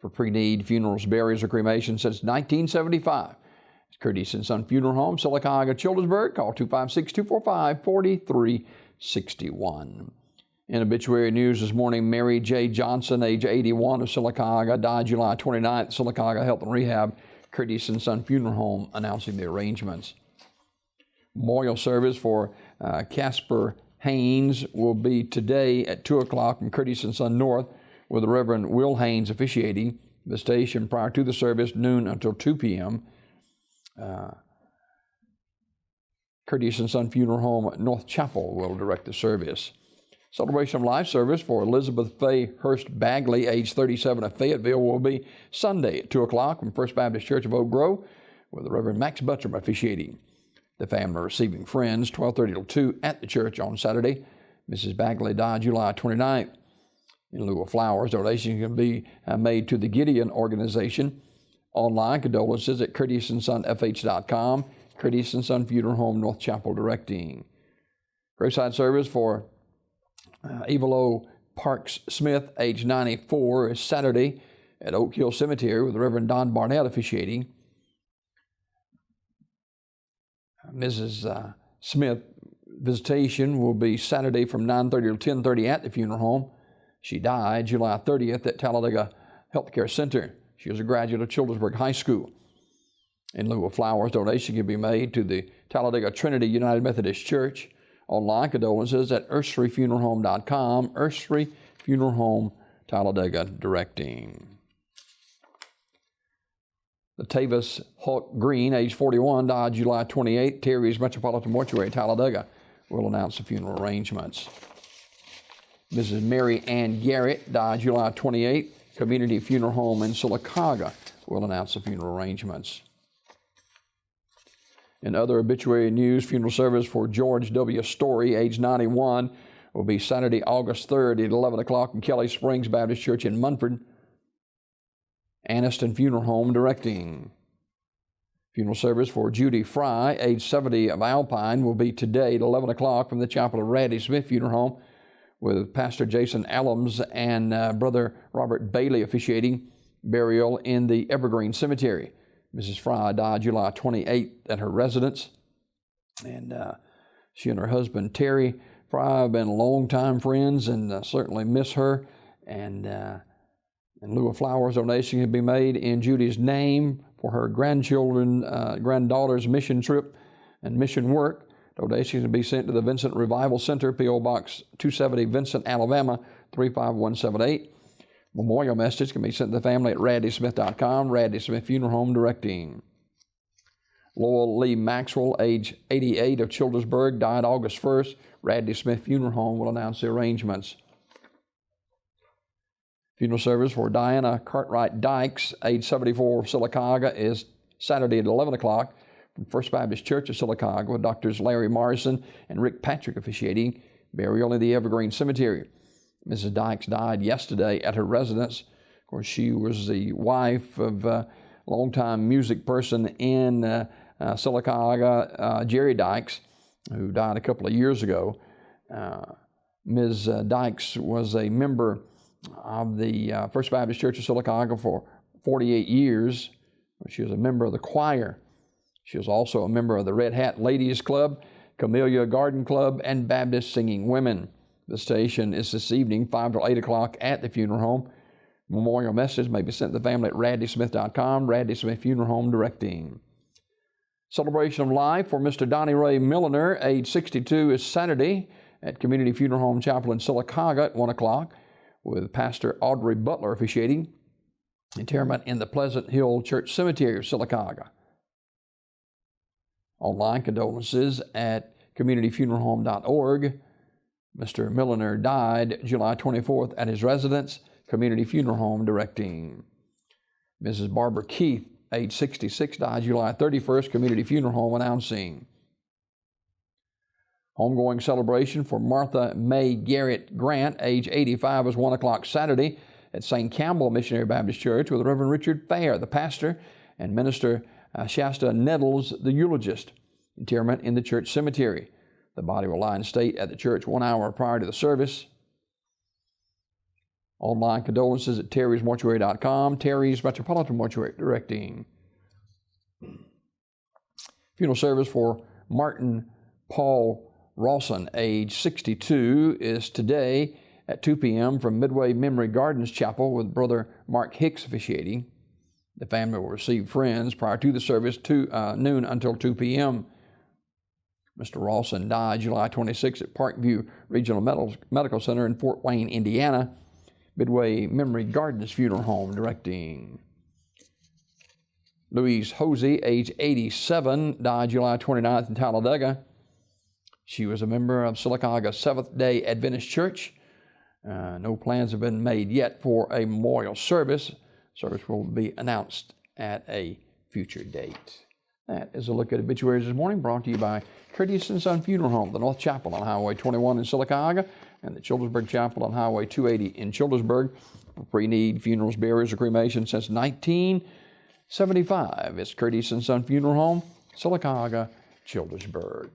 for pre-need funerals, burials, or cremation since 1975. It's Curtis & Son Funeral Home, Sylacauga, Childersburg. Call 256-245-4361. In obituary news this morning, Mary J. Johnson, age 81, of Sylacauga, died July 29th. Sylacauga Health and Rehab, Curtis & Son Funeral Home, announcing the arrangements. Memorial service for Casper Haynes will be today at 2 o'clock from Curtis & Son North, with the Reverend Will Haynes officiating. The station prior to the service, noon until 2 p.m. Curtis & Son Funeral Home, North Chapel, will direct the service. Celebration of Life service for Elizabeth Faye Hurst Bagley, age 37, of Fayetteville, will be Sunday at 2 o'clock from First Baptist Church of Oak Grove, with the Reverend Max Buttram officiating. The family receiving friends, 12:30 till 2 at the church on Saturday. Mrs. Bagley died July 29th. In lieu of flowers, donations can be made to the Gideon organization. Online condolences at curtisonfh.com. Curtis & Son Funeral Home, North Chapel, directing. Graveside service for Evelo Parks Smith, age 94, is Saturday at Oak Hill Cemetery, with the Reverend Don Barnett officiating. Mrs. Smith visitation will be Saturday from 9:30 to 10:30 at the funeral home. She died July 30th at Talladega Healthcare Center. She was a graduate of Childersburg High School. In lieu of flowers, donation can be made to the Talladega Trinity United Methodist Church. Online condolences at urseryfuneralhome.com. Ursery Funeral Home, Talladega, directing. Latavis Hawk Green, age 41, died July 28. Terry's Metropolitan Mortuary, Talladega, will announce the funeral arrangements. Mrs. Mary Ann Garrett died July 28. Community Funeral Home in Sylacauga will announce the funeral arrangements. In other obituary news, funeral service for George W. Story, age 91, will be Saturday, August 3rd at 11 o'clock in Kelly Springs Baptist Church in Munford. Anniston Funeral Home directing. Funeral service for Judy Fry, age 70, of Alpine, will be today at 11 o'clock from the chapel of Radley Smith Funeral Home, with Pastor Jason Allums and Brother Robert Bailey officiating. Burial in the Evergreen Cemetery. Mrs. Fry died July 28th at her residence, and she and her husband Terry Fry have been longtime friends, and certainly miss her. And in lieu of flowers, donation can be made in Judy's name for her granddaughter's mission trip and mission work. Donations can be sent to the Vincent Revival Center, P.O. Box 270, Vincent, Alabama 35178. Memorial message can be sent to the family at radleysmith.com. Radley Smith Funeral Home directing. Lowell Lee Maxwell, age 88, of Childersburg, died August 1st. Radley Smith Funeral Home will announce the arrangements. Funeral service for Diana Cartwright Dykes, age 74, of Sylacauga, is Saturday at 11 o'clock from First Baptist Church of Sylacauga, with Doctors Larry Morrison and Rick Patrick officiating. Burial in the Evergreen Cemetery. Mrs. Dykes died yesterday at her residence. Of course, she was the wife of a longtime music person in Sylacauga, Jerry Dykes, who died a couple of years ago. Ms. Dykes was a member of the First Baptist Church of Sylacauga for 48 years. She was a member of the choir. She was also a member of the Red Hat Ladies Club, Camellia Garden Club, and Baptist Singing Women. The station is this evening, 5 to 8 o'clock at the funeral home. Memorial message may be sent to the family at radleysmith.com. Radley Smith Funeral Home directing. Celebration of Life for Mr. Donnie Ray Milliner, age 62, is Saturday at Community Funeral Home Chapel in Sylacauga at 1 o'clock, with Pastor Audrey Butler officiating. Interment in the Pleasant Hill Church Cemetery of Sylacauga. Online condolences at communityfuneralhome.org. Mr. Milliner died July 24th at his residence, Community Funeral Home directing. Mrs. Barbara Keith, age 66, died July 31st, Community Funeral Home announcing. Homegoing celebration for Martha May Garrett Grant, age 85, is 1 o'clock Saturday at St. Campbell Missionary Baptist Church, with Reverend Richard Fair, the pastor, and Minister Shasta Nettles, the eulogist. Interment in the church cemetery. The body will lie in state at the church 1 hour prior to the service. Online condolences at terrysmortuary.com. Terry's Metropolitan Mortuary Directing. Funeral service for Martin Paul Rawson, age 62, is today at 2 p.m. from Midway Memory Gardens Chapel with Brother Mark Hicks officiating. The family will receive friends prior to the service noon until 2 p.m. Mr. Rawson died July 26 at Parkview Regional Medical Center in Fort Wayne, Indiana. Midway Memory Gardens Funeral Home directing. Louise Hosey, age 87, died July 29th in Talladega. She was a member of Sylacauga Seventh-day Adventist Church. No plans have been made yet for a memorial service. Service will be announced at a future date. That is a look at obituaries this morning, brought to you by Curtis & Son Funeral Home, the North Chapel on Highway 21 in Sylacauga, and the Childersburg Chapel on Highway 280 in Childersburg. For pre-need funerals, burials, or cremation since 1975. It's Curtis & Son Funeral Home, Sylacauga, Childersburg.